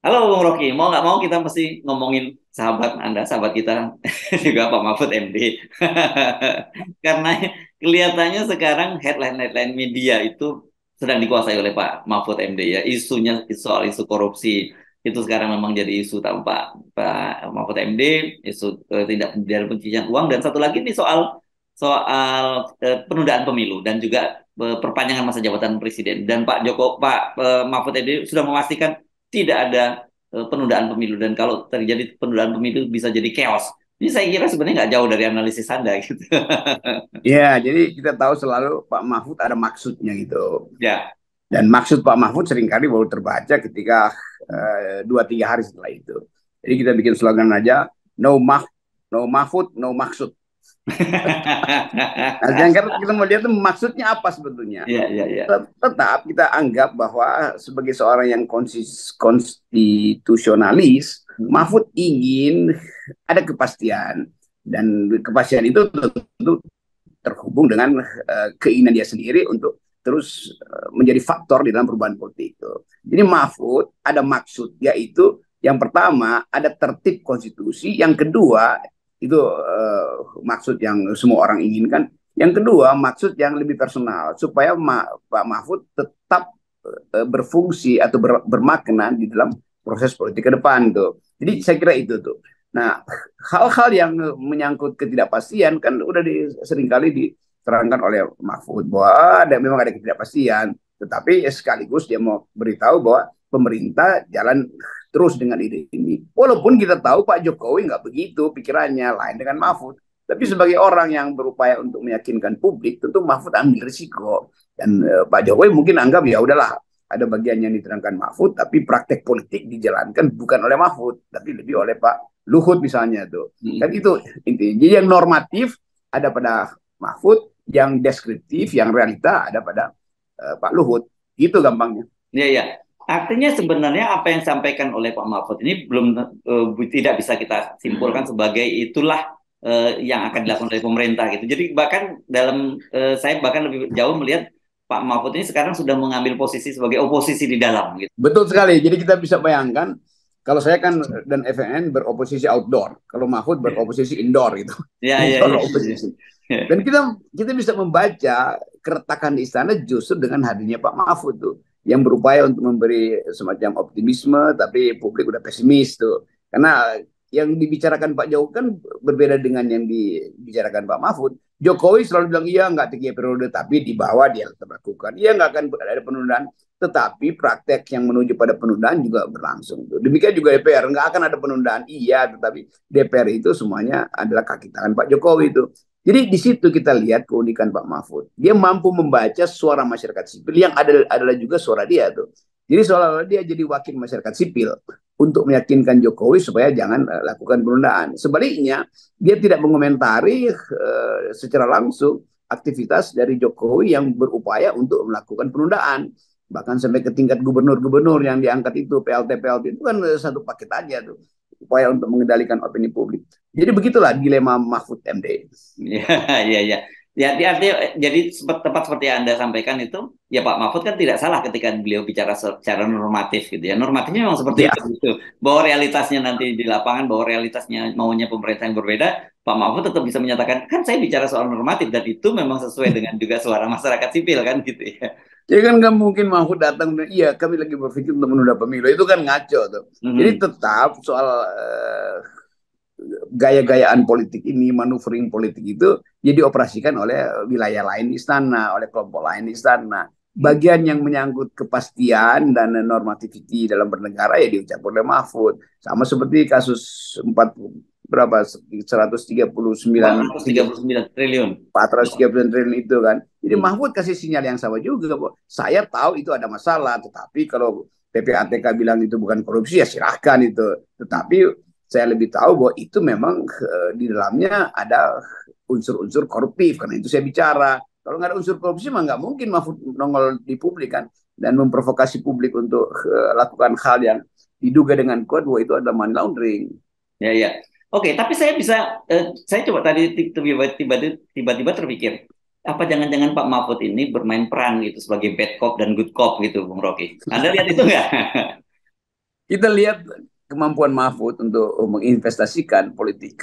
Halo Bung Rocky, mau nggak mau kita mesti ngomongin sahabat Anda, sahabat kita juga Pak Mahfud MD. Karena kelihatannya sekarang headline-headline media itu sedang dikuasai oleh Pak Mahfud MD ya. Isunya soal isu korupsi itu sekarang memang jadi isu utama Pak Mahfud MD, isu tindak pidana pencucian uang dan satu lagi nih soal soal penundaan pemilu dan juga perpanjangan masa jabatan presiden. Dan Pak Mahfud MD sudah memastikan tidak ada penundaan pemilu dan kalau terjadi penundaan pemilu bisa jadi chaos. Ini saya kira sebenarnya nggak jauh dari analisis Anda gitu. Ya, jadi kita tahu selalu Pak Mahfud ada maksudnya gitu. Ya, Dan maksud Pak Mahfud seringkali baru terbaca ketika 2-3 hari setelah itu. Jadi kita bikin slogan aja, no Mahfud, no maksud. Nah, yang kita mau lihat tuh maksudnya apa sebetulnya. ya, ya, ya. Tetap kita anggap bahwa sebagai seorang yang konstitusionalis, Hmm. Mahfud ingin ada kepastian. Dan kepastian itu tentu terhubung dengan keinginan dia sendiri untuk terus menjadi faktor di dalam perubahan politik itu. Jadi Mahfud ada maksud, yaitu yang pertama ada tertib konstitusi, yang kedua itu maksud yang semua orang inginkan, yang kedua maksud yang lebih personal supaya Pak Mahfud tetap berfungsi atau bermakna di dalam proses politik ke depan tuh. Jadi saya kira itu tuh. Nah, hal-hal yang menyangkut ketidakpastian kan udah seringkali diterangkan oleh Mahfud bahwa memang ada ketidakpastian, tetapi sekaligus dia mau beritahu bahwa pemerintah jalan terus dengan ide ini. Walaupun kita tahu Pak Jokowi nggak begitu pikirannya, lain dengan Mahfud. Tapi sebagai orang yang berupaya untuk meyakinkan publik, tentu Mahfud ambil risiko. Dan Pak Jokowi mungkin anggap ya udahlah, ada bagian yang diterangkan Mahfud, tapi praktek politik dijalankan bukan oleh Mahfud, tapi lebih oleh Pak Luhut misalnya tuh. Kan Hmm. itu intinya. Jadi yang normatif ada pada Mahfud, yang deskriptif, yang realita ada pada Pak Luhut. Gitu gampangnya. Ya, ya. Artinya sebenarnya apa yang disampaikan oleh Pak Mahfud ini belum tidak bisa kita simpulkan sebagai itulah yang akan dilakukan oleh pemerintah gitu. Jadi bahkan saya bahkan lebih jauh melihat Pak Mahfud ini sekarang sudah mengambil posisi sebagai oposisi di dalam gitu. Betul sekali. Jadi kita bisa bayangkan kalau saya kan dan FNN beroposisi outdoor, kalau Mahfud beroposisi indoor gitu. Ya, ya, Indoor ya, oposisi. ya. Dan kita bisa membaca keretakan di istana justru dengan hadirnya Pak Mahfud tuh, yang berupaya untuk memberi semacam optimisme, tapi publik udah pesimis tuh. Karena yang dibicarakan Pak Jokowi kan berbeda dengan yang dibicarakan Pak Mahfud. Jokowi selalu bilang iya nggak 3 periode, tapi di bawah dia tetap lakukan. Iya nggak akan ada penundaan, tetapi praktek yang menuju pada penundaan juga berlangsung. Demikian juga DPR, nggak akan ada penundaan, iya, tetapi DPR itu semuanya adalah kaki tangan Pak Jokowi itu. Jadi di situ kita lihat keunikan Pak Mahfud. Dia mampu membaca suara masyarakat sipil yang adalah juga suara dia tuh. Jadi seolah-olah dia jadi wakil masyarakat sipil untuk meyakinkan Jokowi supaya jangan lakukan penundaan. Sebaliknya, dia tidak mengomentari secara langsung aktivitas dari Jokowi yang berupaya untuk melakukan penundaan. Bahkan sampai ke tingkat gubernur-gubernur yang diangkat itu, PLT-PLT itu kan satu paket aja tuh. Upaya untuk mengendalikan opini publik. Jadi begitulah dilema Mahfud MD. Ya, ya, ya. Ya, artinya jadi tepat seperti yang Anda sampaikan itu, ya Pak Mahfud kan tidak salah ketika beliau bicara secara normatif gitu ya. Normatifnya memang seperti Ya, itu gitu. Bahwa realitasnya nanti di lapangan, bahwa realitasnya maunya pemerintah yang berbeda, Pak Mahfud tetap bisa menyatakan, kan saya bicara soal normatif dan itu memang sesuai dengan juga suara masyarakat sipil kan gitu ya. jadi kan nggak mungkin Mahfud datang dan iya kami lagi berpikir untuk menunda pemilu, itu kan ngaco tuh. Jadi Mhm. tetap soal gaya-gayaan politik ini, manuvering politik itu jadi dioperasikan oleh wilayah lain di istana, oleh kelompok lain di istana. Bagian yang menyangkut kepastian dan normativity dalam bernegara ya diucapkan oleh Mahfud. Sama seperti kasus 4 berapa 139 439 triliun. 439 triliun itu kan. Jadi Hmm. Mahfud kasih sinyal yang sama juga, bahwa saya tahu itu ada masalah, tetapi kalau PPATK bilang itu bukan korupsi ya silahkan itu. Tetapi saya lebih tahu bahwa itu memang di dalamnya ada unsur-unsur koruptif, karena itu saya bicara. Kalau nggak ada unsur korupsi mah nggak mungkin Mahfud nongol di publik kan, dan memprovokasi publik untuk lakukan hal yang diduga dengan kuat bahwa itu adalah money laundering. Ya, ya. Oke, tapi saya coba tadi tiba-tiba terpikir, apa jangan-jangan Pak Mahfud ini bermain peran gitu sebagai bad cop dan good cop gitu, Bung Rocky. Anda lihat itu nggak? kita lihat kemampuan Mahfud untuk menginvestasikan politik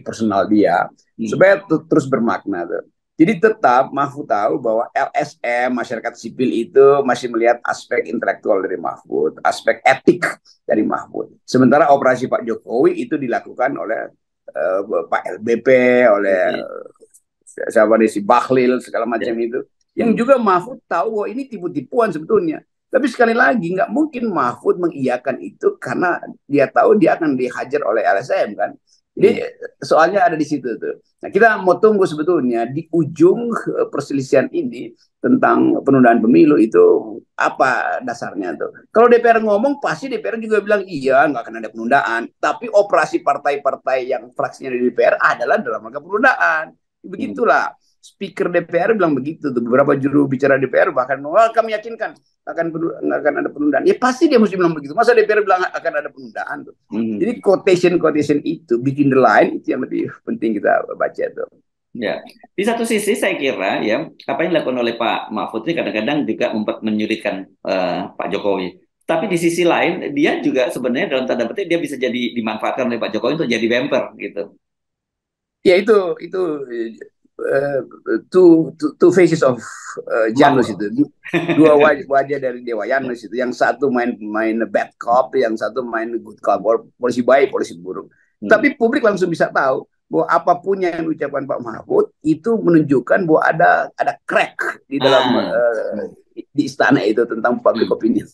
personal dia Hmm. supaya terus bermakna tuh. Jadi tetap Mahfud tahu bahwa LSM masyarakat sipil itu masih melihat aspek intelektual dari Mahfud, aspek etik dari Mahfud. Sementara operasi Pak Jokowi itu dilakukan oleh Pak LBP, oleh siapa nih si Bahlil segala macam Ya. itu. Yang Hmm. juga Mahfud tahu bahwa ini tipu-tipuan sebetulnya. Tapi sekali lagi nggak mungkin Mahfud mengiyakan itu karena dia tahu dia akan dihajar oleh LSM kan. Hmm. Jadi soalnya ada di situ tuh. Nah kita mau tunggu sebetulnya di ujung perselisihan ini tentang penundaan pemilu itu apa dasarnya tuh. Kalau DPR ngomong pasti DPR juga bilang iya nggak akan ada penundaan. Tapi operasi partai-partai yang fraksinya di DPR adalah dalam rangka penundaan. Hmm. Begitulah. Speaker DPR bilang begitu tuh. Beberapa juru bicara DPR bahkan kami yakinkan akan ada penundaan. Ya pasti dia mesti bilang begitu. Masa DPR bilang akan ada penundaan tuh. Hmm. Jadi quotation itu bikin the line itu yang lebih penting kita baca tuh. Ya, di satu sisi saya kira ya apa yang dilakukan oleh Pak Mahfud ini kadang-kadang juga menyulitkan Pak Jokowi. Tapi di sisi lain dia juga sebenarnya dalam tanda petik dia bisa jadi dimanfaatkan oleh Pak Jokowi untuk jadi bumper gitu. Ya itu uh, two faces of Janus Mahfud. itu. Dua wajah dari Dewa Janus itu. Yang satu main bad cop, yang satu main good cop, polisi baik, polisi buruk. Hmm. Tapi publik langsung bisa tahu bahwa apapun yang diucapkan Pak Mahfud itu menunjukkan bahwa ada crack di dalam Ah, di istana itu tentang public hmm. opinion.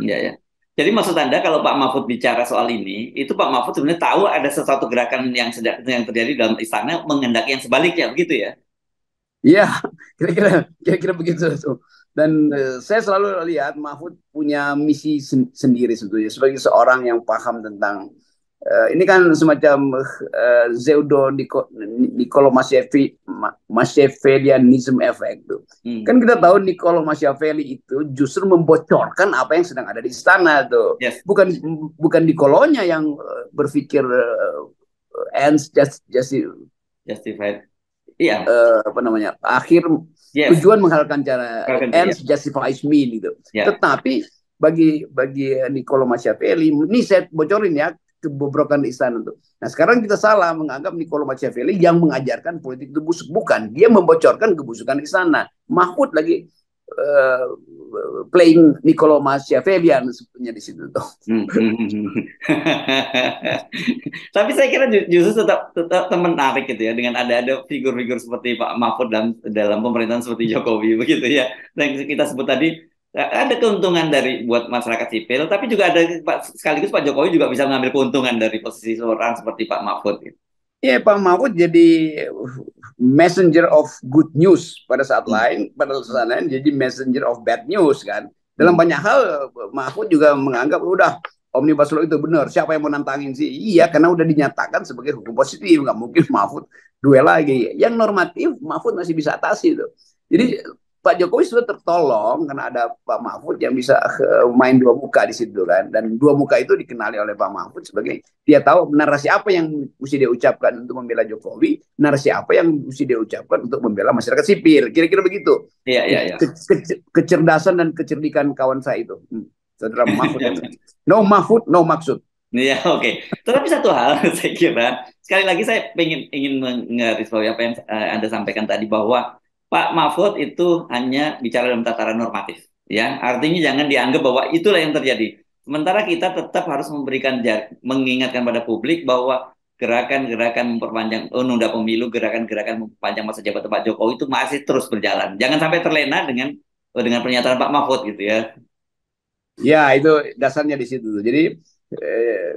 Ya, ya. Jadi maksud Anda kalau Pak Mahfud bicara soal ini, itu Pak Mahfud sebenarnya tahu ada sesuatu gerakan yang sedang yang terjadi dalam istana menghendaki yang sebaliknya begitu ya? Iya, kira-kira begitu tuh. Dan saya selalu lihat Mahfud punya misi sendiri sebetulnya sebagai seorang yang paham tentang ini kan semacam pseudo Niccolo Machiavellianism effect tuh. Hmm. Kan kita tahu Niccolo Machiavelli itu justru membocorkan apa yang sedang ada di istana tuh. Yes, Bukan bukan Niccolonya yang berpikir ends just justified. Iya, apa namanya akhir yes. tujuan menghalalkan cara Kalau ya, ends justifies me gitu. ya. Tetapi bagi Niccolo Machiavelli ini saya bocorin ya kebobrokan di istana tuh. Nah sekarang kita salah menganggap Niccolo Machiavelli yang mengajarkan politik itu busuk, bukan, dia membocorkan kebusukan istana. Mahfud lagi uh, playing Niccolo Machiavellian sebetulnya di situ tuh. Hmm, hmm, hmm, hmm. Tapi saya kira justru tetap menarik gitu ya dengan ada figur-figur seperti Pak Mahfud dalam pemerintahan seperti Jokowi begitu ya. Dan kita sebut tadi ada keuntungan dari buat masyarakat sipil, tapi juga ada sekaligus Pak Jokowi juga bisa mengambil keuntungan dari posisi seorang seperti Pak Mahfud. Gitu. Ya, Pak Mahfud jadi messenger of good news Hmm, pada saat lain jadi messenger of bad news kan. Dalam hmm, banyak hal Mahfud juga menganggap udah Omnibus Law itu benar. Siapa yang mau nantangin sih? Iya, karena udah dinyatakan sebagai hukum positif, nggak mungkin Mahfud duel lagi. Yang normatif Mahfud masih bisa atasi itu. hmm. Jadi Pak Jokowi sudah tertolong karena ada Pak Mahfud yang bisa main dua muka di situ kan. Dan dua muka itu dikenali oleh Pak Mahfud sebagai dia tahu narasi apa yang mesti dia ucapkan untuk membela Jokowi, narasi apa yang mesti dia ucapkan untuk membela masyarakat sipil. Kira-kira begitu. Iya, iya, iya. Kecerdasan dan kecerdikan kawan saya itu. Saudara Mahfud MD. No Mahfud, no maksud. Iya, oke. Tetapi satu hal saya kira sekali lagi saya ingin menggarisbawahi apa yang Anda sampaikan tadi bahwa Pak Mahfud itu hanya bicara dalam tataran normatif, ya. Artinya jangan dianggap bahwa itulah yang terjadi. Sementara kita tetap harus mengingatkan pada publik bahwa gerakan-gerakan memperpanjang nunda pemilu, gerakan-gerakan memperpanjang masa jabatan Pak Jokowi itu masih terus berjalan. Jangan sampai terlena dengan pernyataan Pak Mahfud gitu ya. Ya, itu dasarnya di situ. Jadi eh,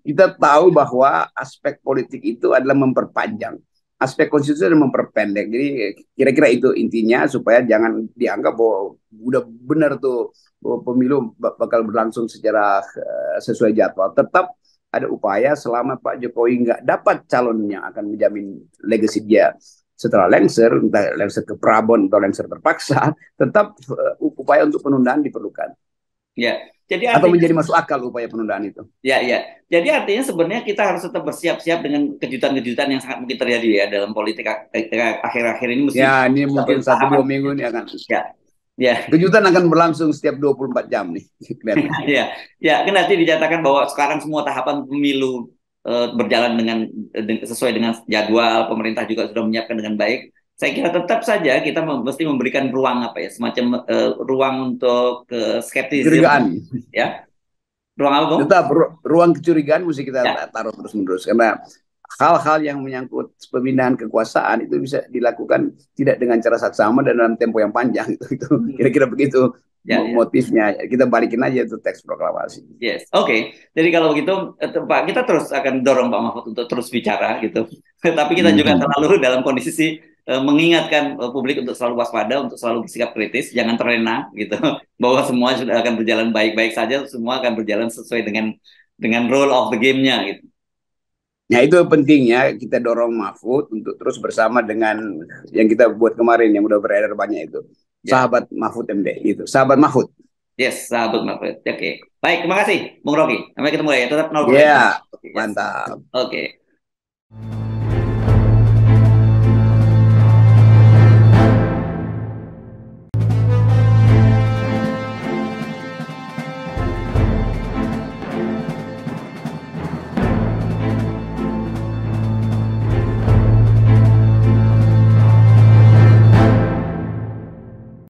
kita tahu bahwa aspek politik itu adalah memperpanjang. Aspek konstitusi adalah memperpendek. Jadi kira-kira itu intinya supaya jangan dianggap bahwa udah benar tuh bahwa pemilu bakal berlangsung secara sesuai jadwal. Tetap ada upaya selama Pak Jokowi nggak dapat calon yang akan menjamin legasi dia setelah lengser, entah lengser ke Prabon atau lengser terpaksa, tetap upaya untuk penundaan diperlukan Ya, jadi atau artinya menjadi masuk akal upaya penundaan itu. ya, ya. Jadi artinya sebenarnya kita harus tetap bersiap-siap dengan kejutan-kejutan yang sangat mungkin terjadi ya dalam politik akhir-akhir ini mesti Ya, ini kita mungkin satu bertahapan. dua minggu ini akan. Ya. Ya, Kejutan akan berlangsung setiap 24 jam nih. ya, ya. Kan nanti dinyatakan bahwa sekarang semua tahapan pemilu berjalan sesuai dengan jadwal, pemerintah juga sudah menyiapkan dengan baik. Saya kira tetap saja kita mesti memberikan ruang apa ya, semacam ruang untuk skeptisisme, Kecurigaan. ya. Ruang apa, Bung? Tetap ruang kecurigaan mesti kita Ya, taruh terus-menerus. Karena hal-hal yang menyangkut pemindahan kekuasaan itu bisa dilakukan tidak dengan cara saksama dan dalam tempo yang panjang. Itu kira-kira begitu ya, ya. motifnya. Kita balikin aja itu teks proklamasi. Yes, oke. Jadi kalau begitu, Pak, kita terus akan dorong Pak Mahfud untuk terus bicara gitu. Tapi kita juga Mhm. selalu dalam kondisi mengingatkan publik untuk selalu waspada, untuk selalu bersikap kritis, jangan terlena gitu. Bahwa semua sudah akan berjalan baik-baik saja, semua akan berjalan sesuai dengan rule of the game-nya gitu. Nah itu pentingnya kita dorong Mahfud untuk terus bersama dengan yang kita buat kemarin yang udah beredar banyak itu. Ya, Sahabat Mahfud MD itu. Sahabat Mahfud. yes, sahabat Mahfud. Oke, baik, terima kasih, Bung Rocky. Sampai ketemu lagi. Tetap nol Ya, progression. Oke, yes. mantap. Oke.